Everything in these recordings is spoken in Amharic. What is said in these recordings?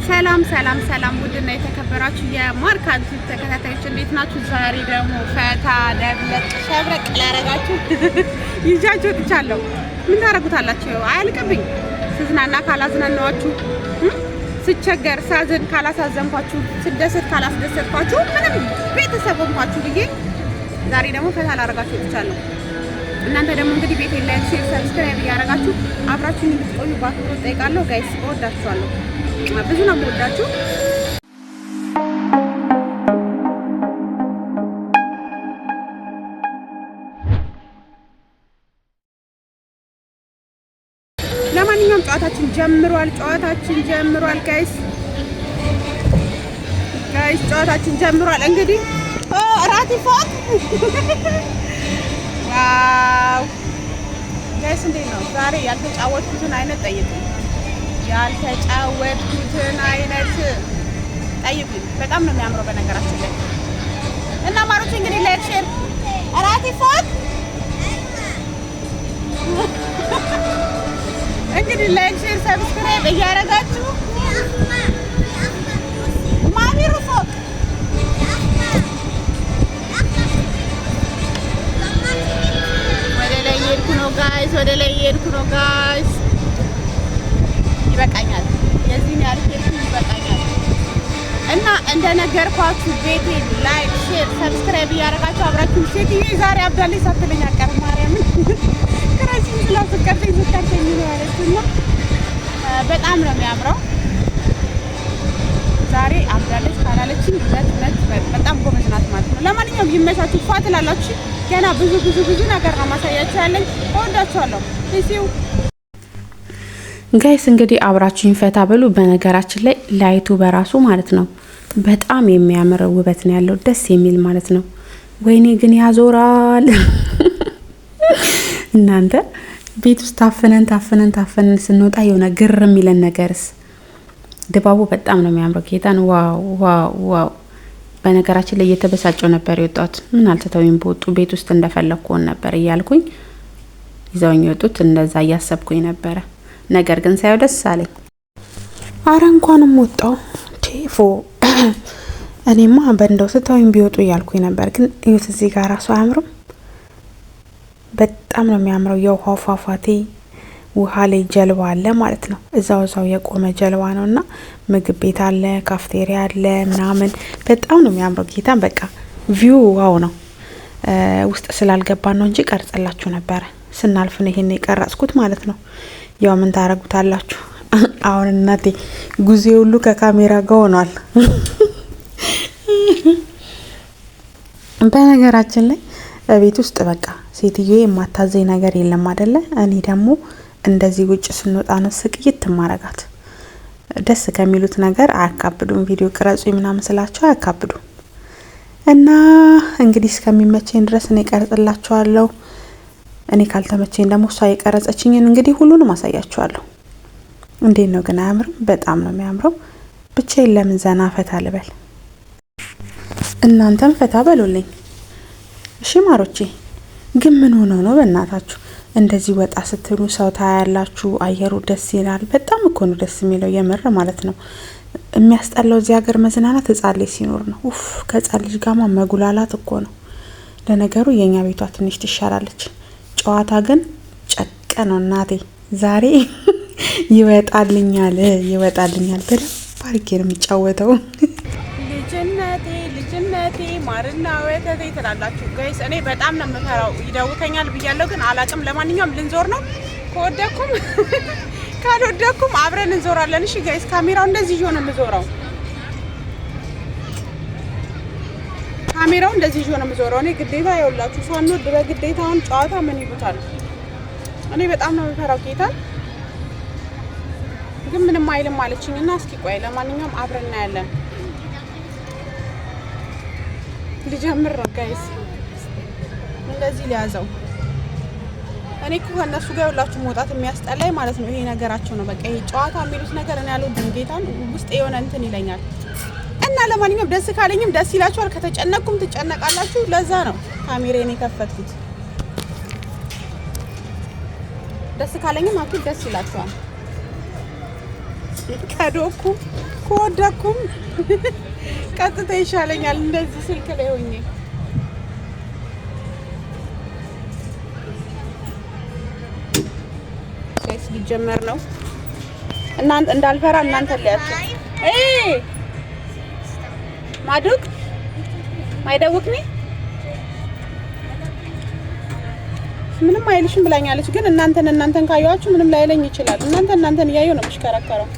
ሰላም ሰላም ሰላም ውድና የተከበራችሁ የማርካንት ተከታታዮች እንዴት ናችሁ? ዛሬ ደግሞ ፈታ ደብለቅ ሸብረቅ ላረጋችሁ ይዣችሁ ወጥቻለሁ። ምን ታረጉታላችሁ? አያልቅብኝ። ስዝናና ካላዝናናችሁ፣ ስቸገር ሳዝን ካላሳዘንኳችሁ፣ ስደሰት ካላስደሰትኳችሁ፣ ምንም ቤተሰብ ሆንኳችሁ ብዬ ዛሬ ደግሞ ፈታ ላረጋችሁ ወጥቻለሁ። እናንተ ደግሞ እንግዲህ ቤቴን ላይክ፣ ሼር፣ ሰብስክራይብ እያደረጋችሁ አብራችሁን እንድትቆዩ በአክብሮት ጠይቃለሁ። ጋይስ እወዳችኋለሁ። ብዙ ነው የምወዳችሁ። ለማንኛውም ጨዋታችን ጀምሯል ጋይስ ጨዋታችን ጀምሯል። እንግዲህ እራት ይፋት ዋው ጋይስ እንዴት ነው ዛሬ? ያልተጫወትኩትን አይነት ጠይቁኝ። በጣም ነው የሚያምረው በነገራችን ላይ እና ማሮች እንግዲህ ላይክ ሼር አራቲ ፎት እንግዲህ ላይክ ሼር ሰብስክራይብ እያደረጋችሁ ማሚሩ ፎት ወደ ላይ እየሄድኩ ነው ጋይስ ይበቃኛል። የዚህን ያልኩት ይበቃኛል። እና እንደነገርኳችሁ ቤቴን ላይክ ሼር ሰብስክራይብ እያደረጋችሁ አብራችሁ ሴትዬ ዛሬ አብዳለች ሳትለኝ አቀር ማርያምን ከራሲን ስለፍቀርተኝ ዝካርተኝ ነው ያለችና በጣም ነው የሚያምረው። ዛሬ አብዳለች ካላለችኝ በጣም ጎበዝ ናት ማለት ነው። ለማንኛውም ይመቻችሁ። ፋት ላላችሁ ገና ብዙ ነገር ነው ማሳያችሁ ያለኝ። እወዳችኋለሁ። እሺው ጋይስ እንግዲህ አብራችሁኝ ፈታ በሉ። በነገራችን ላይ ላይቱ በራሱ ማለት ነው በጣም የሚያምር ውበት ነው ያለው፣ ደስ የሚል ማለት ነው። ወይኔ ግን ያዞራል። እናንተ ቤት ውስጥ ታፈነን ስንወጣ የሆነ ግር የሚለን ነገርስ ድባቡ በጣም ነው የሚያምረው። ጌታን ዋው። በነገራችን ላይ እየተበሳጨው ነበር የወጣሁት። ምን አልተተውኝ በወጡ ቤት ውስጥ እንደፈለኩን ነበር እያልኩኝ ይዘውኝ የወጡት እንደዛ እያሰብኩኝ ነበረ። ነገር ግን ሳይው ደስ አለኝ። አረ እንኳንም ወጣው ቴፎ እኔማ በእንደው ስታዩኝ ቢወጡ እያልኩኝ ነበር። ግን እዩት እዚህ ጋር ራሱ አያምርም? በጣም ነው የሚያምረው። የውሃው ፏፏቴ ውሃ ላይ ጀልባ አለ ማለት ነው። እዛው የቆመ ጀልባ ነውና ምግብ ቤት አለ፣ ካፍቴሪያ አለ ምናምን። በጣም ነው የሚያምረው። ጌታን በቃ ቪው ዋው ነው። ውስጥ ስላልገባን ነው እንጂ ቀርጸላችሁ ነበረ። ስናልፍ ነው ይሄን የቀረጽኩት ማለት ነው። ያው ምን ታረጉታላችሁ? አሁን እናቴ ጉዜ ሁሉ ከካሜራ ጋር ሆኗል። በነገራችን ላይ ቤት ውስጥ በቃ ሴትዮ የማታዘኝ ነገር የለም አይደለ? እኔ ደግሞ እንደዚህ ውጭ ስንወጣ ነው ስቅይት ማረጋት። ደስ ከሚሉት ነገር አያካብዱም። ቪዲዮ ቅረጹ ምናምን ስላቸው አያካብዱም። እና እንግዲህ እስከሚመቸኝ ድረስ እኔ ቀርጽላችኋለሁ። እኔ ካልተመቸኝ ደግሞ እሷ የቀረጸችኝን እንግዲህ ሁሉንም አሳያችኋለሁ። እንዴት ነው ግን አያምርም? በጣም ነው የሚያምረው። ብቻዬን ለምን ዘና ፈታ ልበል? እናንተም ፈታ በሉልኝ እሺ ማሮቼ። ግን ምን ሆኖ ነው በእናታችሁ እንደዚህ ወጣ ስትሉ ሰው ታያላችሁ፣ አየሩ ደስ ይላል። በጣም እኮ ነው ደስ የሚለው የምር ማለት ነው። የሚያስጠላው እዚህ ሀገር መዝናናት ህጻን ልጅ ሲኖር ነው። ከህጻን ልጅ ጋማ መጉላላት እኮ ነው። ለነገሩ የኛ ቤቷ ትንሽ ትሻላለች። ጨዋታ ግን ጨቀ ነው እናቴ። ዛሬ ይወጣልኛል በደንብ አድርጌ ነው የሚጫወተው። ልጅነቴ ማርና ወተቴ ትላላችሁ ጋይስ። እኔ በጣም ነው የምፈራው። ይደውተኛል ብያለሁ ግን አላቅም። ለማንኛውም ልንዞር ነው። ከወደኩም ካልወደኩም አብረን እንዞራለን። እሺ ጋይስ ካሜራው እንደዚህ ይሆነ የምዞረው ካሜራው እንደዚህ ይሆነ የምዞረው እኔ ግዴታ ይኸውላችሁ ሳንወድ በግዴታውን ጨዋታ ምን ይሉታል? እኔ በጣም ነው የምፈራው ጌታን። ግን ምንም አይልም አለችኝና እስኪ ቆይ ለማንኛውም አብረን እናያለን። ልጀምር ነው ጋይስ። እንደዚህ ሊያዘው እኔ እኮ ከእነሱ ጋር ሁላችሁ መውጣት የሚያስጠላኝ ማለት ነው ይሄ ነገራቸው ነው። በቃ ይሄ ጨዋታ የሚሉት ነገር እኔ አልወድም ጌታን። ውስጥ የሆነ እንትን ይለኛል። እና ለማንኛውም ደስ ካለኝም ደስ ይላችኋል፣ ከተጨነቅኩም ትጨነቃላችሁ። ለዛ ነው ካሜራዬን የከፈትኩት። ደስ ካለኝም አኩ ደስ ይላችኋል። ከዶኩ ከወደኩም ቀጥታ ይሻለኛል እንደዚህ ስልክ ላይ ሆኜ። ጋይስ ሊጀመር ነው። እናንተ እንዳልፈራ እናንተ ሊያችሁ ማዱቅ ማይደውቅኒ ምንም አይልሽም ብላኛለች። ግን እናንተን ካያችሁ ምንም ላይለኝ ይችላል። እናንተን እያየሁ ነው የምሽከረከረው።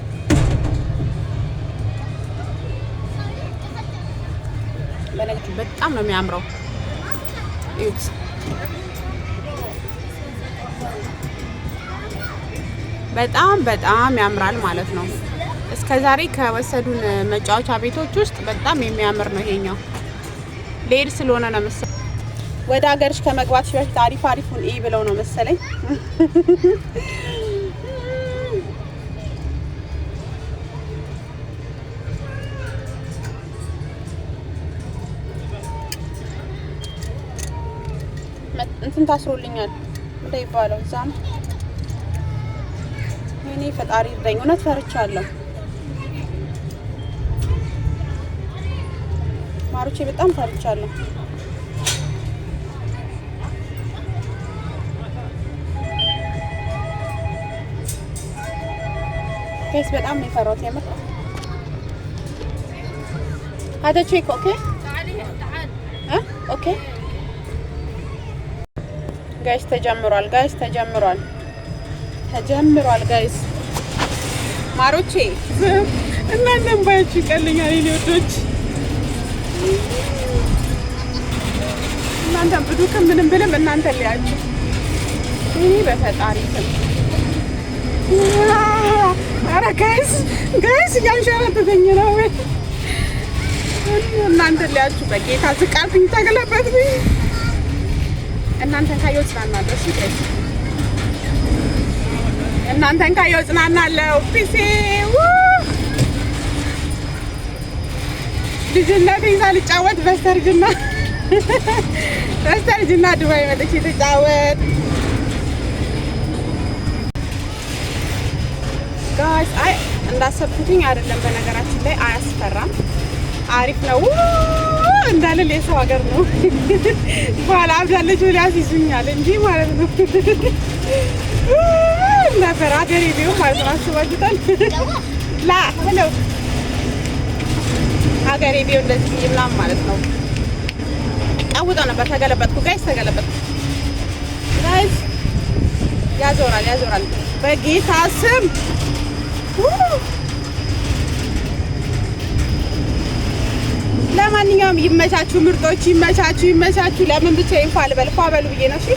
በነገራችሁ በጣም ነው የሚያምረው። እዩት። በጣም ያምራል ማለት ነው። እስከዛሬ ከወሰዱን መጫወቻ ቤቶች ውስጥ በጣም የሚያምር ነው ይሄኛው። ሌድ ስለሆነ ነው መሰለኝ ወደ ሀገርሽ ከመግባትሽ በፊት አሪፉን ብለው ነው መሰለኝ። እንትን ታስሮልኛል እንደ ይባለው እዛም እኔ ፈጣሪ ይርዳኝ። እውነት ፈርቻለሁ ማሩቼ፣ በጣም ፈርቻለሁ። ኬስ በጣም ነው የፈራሁት የምር። هذا تشيك اوكي ኦኬ ጋይስ ተጀምሯል ጋይስ ማሮቼ። እናንተም ባያችሁ ይቀልኛል የኔ ወዶች። እናንተም ብዱክም ምንም ብልም እናንተ ሊያችሁ ይሄ በፈጣሪ ስም። ኧረ ጋይስ እያንሸራተተኝ ነው። እናንተ ሊያችሁ በጌታ ዝቃልኝ ተገለበጥኩኝ። እናንተን ካየሁ እጽናናለሁ። እሺ ጋይስ እናንተን ካየሁ እጽናናለሁ። ፒሲ ልጅነቴን ሳልጫወት በስተርጅና ዱባይ መጥቼ ተጫወት ጋይስ። አይ እንዳሰብኩትኝ አይደለም። በነገራችን ላይ አያስፈራም፣ አሪፍ ነው እንዳልል የሰው ሀገር ነው። በኋላ አብዳለች ብላ ያስይዙኛል እንጂ ማለት ነው ነበር ሀገሬ ቢሆን ማለት ነው። አስባችሁታል? ሄሎ ሀገሬ ቢሆን እንደዚህ ምናምን ማለት ነው። ቀውጠው ነበር። ተገለበጥኩ ጋይስ፣ ጋይስ። ያዞራል በጌታ ስም። ለማንኛውም ይመቻችሁ ምርጦች፣ ይመቻችሁ። ለምን ብቻ ይፋል በሉ ብዬ ነው። እሺ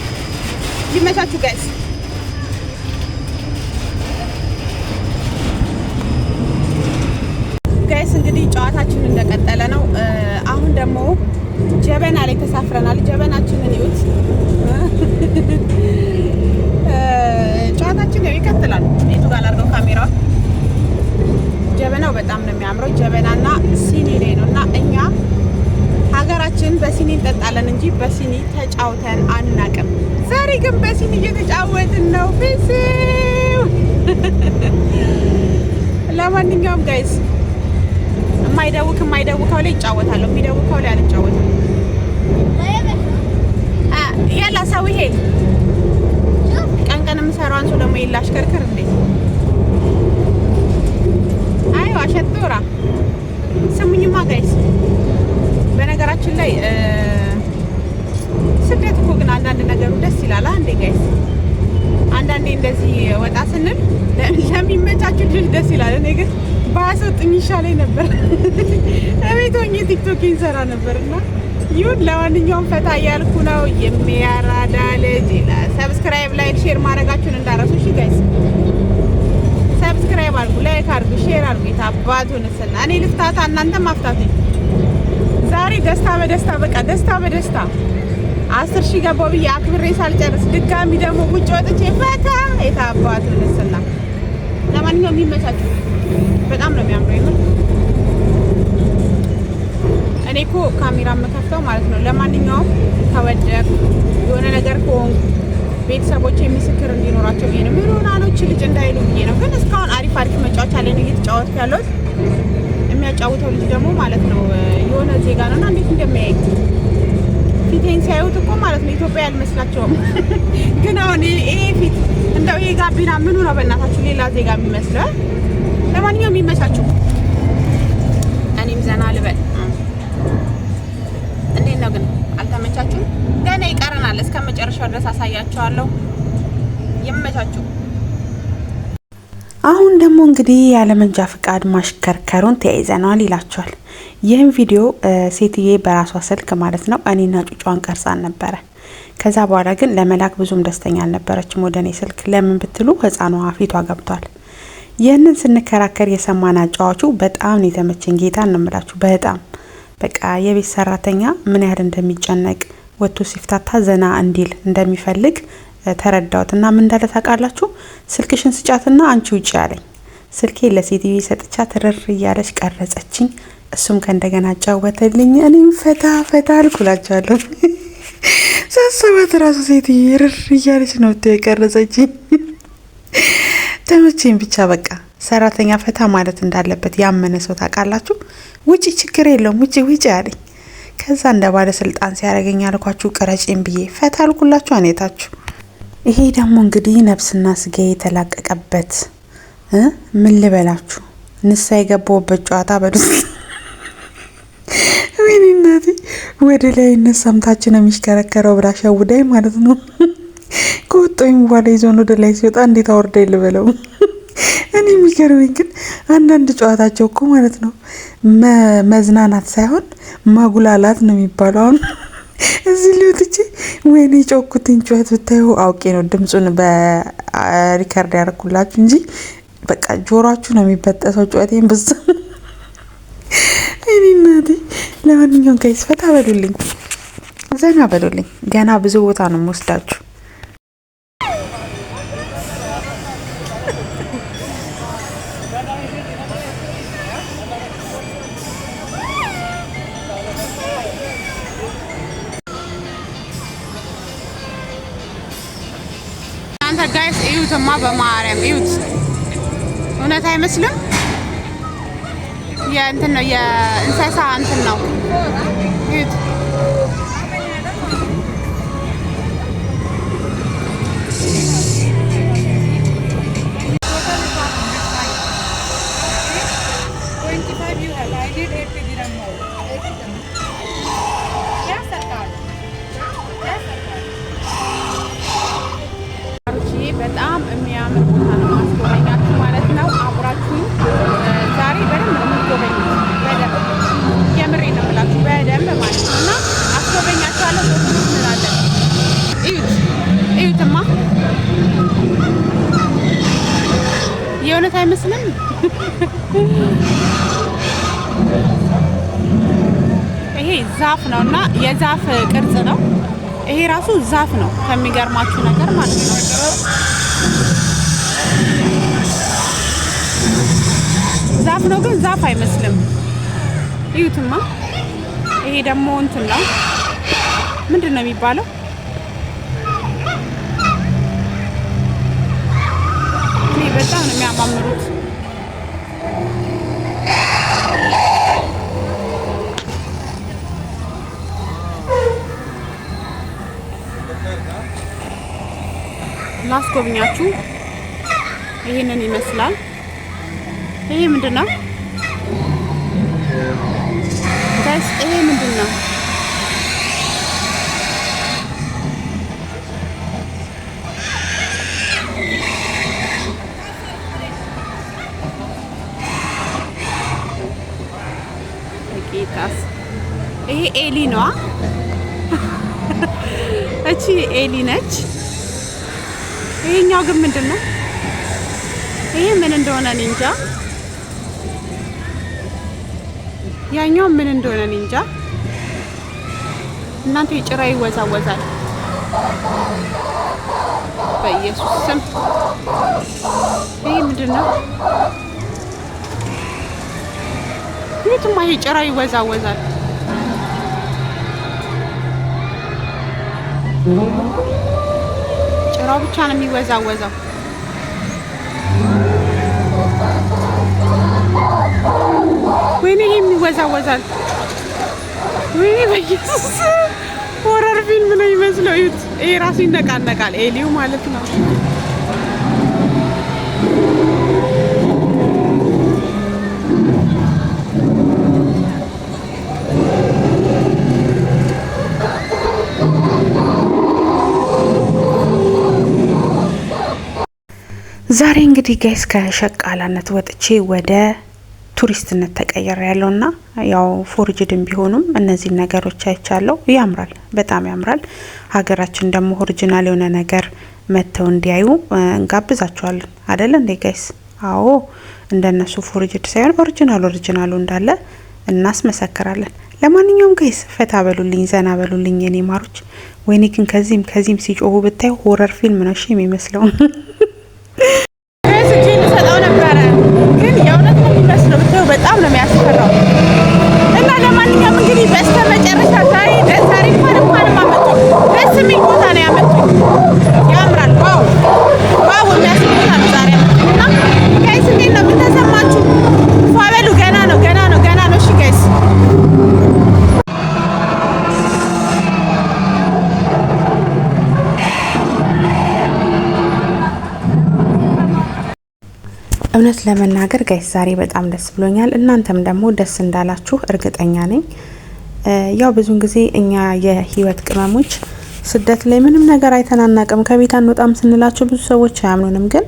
ይመቻችሁ ጋይስ። እንግዲህ ጨዋታችን እንደቀጠለ ነው። አሁን ደግሞ ጀበና ላይ ተሳፍረናል። ጀበናችንን ይዩት። ጨዋታችን ይቀጥላል። ቤቱ ጋር አድርገው ካሜራውን። ጀበናው በጣም ነው የሚያምረው። ጀበናና ሲኒ ላይ ነው እና እኛ ሀገራችን በሲኒ እንጠጣለን እንጂ በሲኒ ተጫውተን አናውቅም። ዛሬ ግን በሲኒ እየተጫወትን ነው። ቢሲው ለማንኛውም ጋይስ የማይደውከው ላይ ይጫወታለሁ፣ የሚደውከው ላይ አልጫወትም። ያላ ሰውዬ ቀን የምሰራው አንሶ ደግሞ የላሽ ከርክር እንዴ አይዋ ሸቶራ። ስሙኝማ ጋይስ፣ በነገራችን ላይ ስደት እኮ ግን አንዳንድ ነገሩ ደስ ይላል። አንዴ ጋይስ፣ አንዳንዴ እንደዚህ ወጣ ስንል ለሚመቻችሁ ልጅ ደስ ይላል። እኔ ግን ባያሰጡኝ ይሻለኝ ነበር። እቤት ሆኜ ቲክቶክ ይሰራ ነበርና ይሁን። ለማንኛውም ፈታ እያልኩ ነው። የሚያራዳ ልጅ ይላል። ሰብስክራይብ፣ ላይክ፣ ሼር ማድረጋችሁን እንዳረሱ። እሺ ጋይስ ሰብስክራይብ አድርጉ፣ ላይክ አድርጉ፣ ሼር አድርጉ። የታባቱን ስና እኔ ልፍታታ እናንተም አፍታቱኝ። ዛሬ ደስታ በደስታ 10 ሺህ ገባሁ ብዬ አክብሬ ሳልጨርስ ድጋሚ ደግሞ ውጭ ወጥቼ ፈታ። የታባቱን ስና ለማንኛውም ይመቻችሁ። በጣም ነው የሚያምረው ይሁን። እኔ እኮ ካሜራ የምከፍተው ማለት ነው ለማንኛውም ከወደቅ የሆነ ነገር ከሆንኩ ቤተሰቦች ምስክር እንዲኖራቸው ብዬ ነው። ምን ሆና ነው ልጅ እንዳይሉ ብዬ ነው። ግን እስካሁን አሪፍ መጫወቻ ላይ ነው እየተጫወትኩ ያለሁት። የሚያጫውተው ልጅ ደግሞ ማለት ነው የሆነ ዜጋ ነውና እንዴት እንደሚያይ ፊቴን ሲያዩት እኮ ማለት ነው ኢትዮጵያ ያልመስላቸውም። ግን አሁን ይሄ ፊት እንደው ይሄ ጋቢና ምኑ ነው በእናታችሁ ሌላ ዜጋ የሚመስለው? ለማንኛውም የሚመቻችሁ እኔም ዘና ልበል። እንዴት ነው ግን አልተመቻችሁም? ገና ይቀረናል። እስከ መጨረሻው ድረስ አሳያችኋለሁ። ይመቻችሁ። አሁን ደግሞ እንግዲህ ያለመንጃ ፍቃድ ማሽከርከሩን ተያይዘናል ይላቸዋል። ይህም ቪዲዮ ሴትዬ በራሷ ስልክ ማለት ነው እኔና ጩጫዋን ቀርጻን ነበረ። ከዛ በኋላ ግን ለመላክ ብዙም ደስተኛ አልነበረችም ወደ እኔ ስልክ። ለምን ብትሉ ህፃኗ ፊቷ ገብቷል። ይህንን ስንከራከር የሰማን አጫዋቹ በጣም ነው የተመቸኝ። ጌታ እንምላችሁ በጣም በቃ የቤት ሰራተኛ ምን ያህል እንደሚጨነቅ ወጥቶ ሲፍታታ ዘና እንዲል እንደሚፈልግ ተረዳሁት። እና ምን እንዳለ ታውቃላችሁ? ስልክሽን ስጫትና አንቺ ውጪ አለኝ። ስልኬ ለሴትዮ ሰጥቻ ትርር እያለች ቀረጸችኝ። እሱም ከእንደገና አጫወተልኝ። እኔም ፈታ ፈታ አልኩላችኋለሁ። ሳስባት ራሱ ሴትዮ ርር እያለች ነው የቀረጸችኝ። ተመቼኝ ብቻ በቃ ሰራተኛ ፈታ ማለት እንዳለበት ያመነ ሰው ታውቃላችሁ። ውጪ ችግር የለውም ውጪ ውጪ አለኝ። ከዛ እንደ ባለስልጣን ሲያደርገኝ አልኳችሁ ቅረጪኝ ብዬ ፈታ አልኩላችሁ አኔታችሁ። ይሄ ደግሞ እንግዲህ ነፍስና ስጋ የተላቀቀበት ምን ልበላችሁ ንሳ የገባውበት ጨዋታ በዱስ ወይኔ እናቴ ወደ ላይ እነሳምታችን ነው የሚሽከረከረው ብላ ሸውዳይ ማለት ነው። ከወጣኝ በኋላ ይዞን ወደ ላይ ሲወጣ እንዴት አወርደኝ ልበለው። እኔ የሚገርመኝ ግን አንዳንድ ጨዋታቸው እኮ ማለት ነው መዝናናት ሳይሆን ማጉላላት ነው የሚባለው። አሁን እዚህ ልውጥቼ ወይኔ ጮኩትኝ ጩኸት ብታዩ አውቄ ነው ድምጹን በሪከርድ ያደርኩላችሁ እንጂ በቃ ጆሮአችሁ ነው የሚበጠሰው ጩኸቴን ብዝ። እኔ እናቴ ለማንኛውም ጋይስ ፈታ በሉልኝ፣ ዘና በሉልኝ። ገና ብዙ ቦታ ነው የምወስዳችሁ። እናንተ ጋይስ እዩትማ፣ በማርያም እዩት። እውነት አይመስልም? የእንትን ነው የእንስሳ እንትን ነው። እዩት። በጣም የሚያምር ቦታ ነው ማስጎበኛችሁ ማለት ነው። አብራችሁ ዛሬ በደንብ ነው የምትጎበኙት። በደንብ የምሬን ነው የምላችሁ በደንብ ማለት ነው። እና አስጎበኛችኋለሁ። ፎቶ እንላለን። እዩት እዩትማ፣ የእውነት አይመስልም? ይሄ ዛፍ ነው እና የዛፍ ቅርጽ ነው። ይሄ ራሱ ዛፍ ነው ከሚገርማችሁ ነገር ማለት ነው። ዛፍ ነው ግን ዛፍ አይመስልም። እዩትማ። ይሄ ደግሞ እንትን ነው ምንድን ነው የሚባለው? ይሄ በጣም ነው የሚያማምሩት። ላስጎብኛችሁ። ይሄንን ይመስላል። ይሄ ምንድነው ጋይስ? ይሄ ምንድነው? ጌታስ፣ ይሄ ኤሊ ነዋ። እቺ ኤሊ ነች። ይሄኛው ግን ምንድነው? ይሄ ምን እንደሆነ እኔ እንጃ። ያኛው ምን እንደሆነ እኔ እንጃ። እናንተ ጭራ ይወዛወዛል። በኢየሱስ ስም ይሄ ምንድነው? የትማ ይሄ ጭራ ይወዛወዛል። ጭራው ብቻ ነው የሚወዛወዘው። ወይኔ ይወዛወዛል። ወይኔ በኢየሱስ ሆረር ፊልም ነው የሚመስለው። እዩት፣ ይሄ ራሱ ይነቃነቃል። ኤሊው ማለት ነው። ዛሬ እንግዲህ ጋይስ ከሸቃላነት ወጥቼ ወደ ቱሪስትነት ተቀየረ ያለውና ያው ፎርጅድም ቢሆኑም እነዚህ ነገሮች አይቻለሁ። ያምራል፣ በጣም ያምራል። ሀገራችን ደግሞ ኦሪጂናል የሆነ ነገር መተው እንዲያዩ እንጋብዛቸዋለን አይደል እንዴ ጋይስ? አዎ እንደነሱ ፎርጅድ ሳይሆን ኦሪጂናሉ እንዳለ እናስመሰክራለን። ለማንኛውም ጋይስ ፈታ በሉልኝ፣ ዘና በሉልኝ የኔ ማሮች። ወይኔ ግን ከዚህም ሲጮሁ ብታዩ ሆረር ፊልም ነው እሺ የሚመስለው። ግን የእውነት ነው የሚመስለው። ብታዩ በጣም ነው የሚያስፈራው። እና ለማንኛውም እንግዲህ በስተመጨረሻ ዛሬ እንኳን አመጡ። ደስ የሚል ቦታ ነው ያመጡኝ። ያምራል። ዋው የሚያስብል ቦታ ነው ዛሬ ያመጡኝ። እና ጋይስ እንዴት ነው የምተሰማችሁ? ፏበሉ። ገና ነው። እሺ ጋይስ እውነት ለመናገር ጋይስ ዛሬ በጣም ደስ ብሎኛል። እናንተም ደግሞ ደስ እንዳላችሁ እርግጠኛ ነኝ። ያው ብዙን ጊዜ እኛ የህይወት ቅመሞች ስደት ላይ ምንም ነገር አይተናናቅም፣ ከቤት አንወጣም ስንላቸው ብዙ ሰዎች አያምኑንም። ግን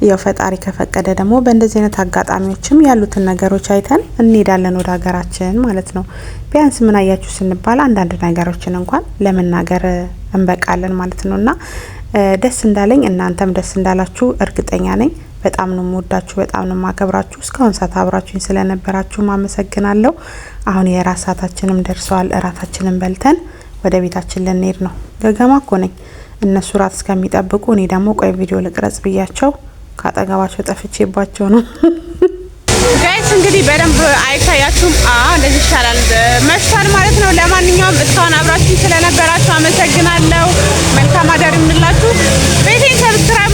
ያው ፈጣሪ ከፈቀደ ደግሞ በእንደዚህ አይነት አጋጣሚዎችም ያሉትን ነገሮች አይተን እንሄዳለን ወደ ሀገራችን ማለት ነው። ቢያንስ ምን አያችሁ ስንባል አንዳንድ ነገሮችን እንኳን ለመናገር እንበቃለን ማለት ነውና ደስ እንዳለኝ እናንተም ደስ እንዳላችሁ እርግጠኛ ነኝ። በጣም ነው የምወዳችሁ፣ በጣም ነው የማከብራችሁ። እስካሁን ሰዓት አብራችሁኝ ስለነበራችሁ አመሰግናለሁ። አሁን የራት ሰዓታችንም ደርሰዋል። እራታችንን በልተን ወደ ቤታችን ልንሄድ ነው። ገገማ እኮ ነኝ። እነሱ ራት እስከሚጠብቁ እኔ ደግሞ ቆይ ቪዲዮ ልቅረጽ ብያቸው ካጠገባቸው ጠፍቼባቸው ነው። ጋይስ እንግዲህ በደንብ አይታያችሁም። እንደዚህ ይሻላል፣ መሽቷል ማለት ነው። ለማንኛውም እስካሁን አብራችሁኝ ስለነበራችሁ አመሰግናለሁ። መልካም አዳር ይሁንላችሁ። ቤቴን ሰብስክራይብ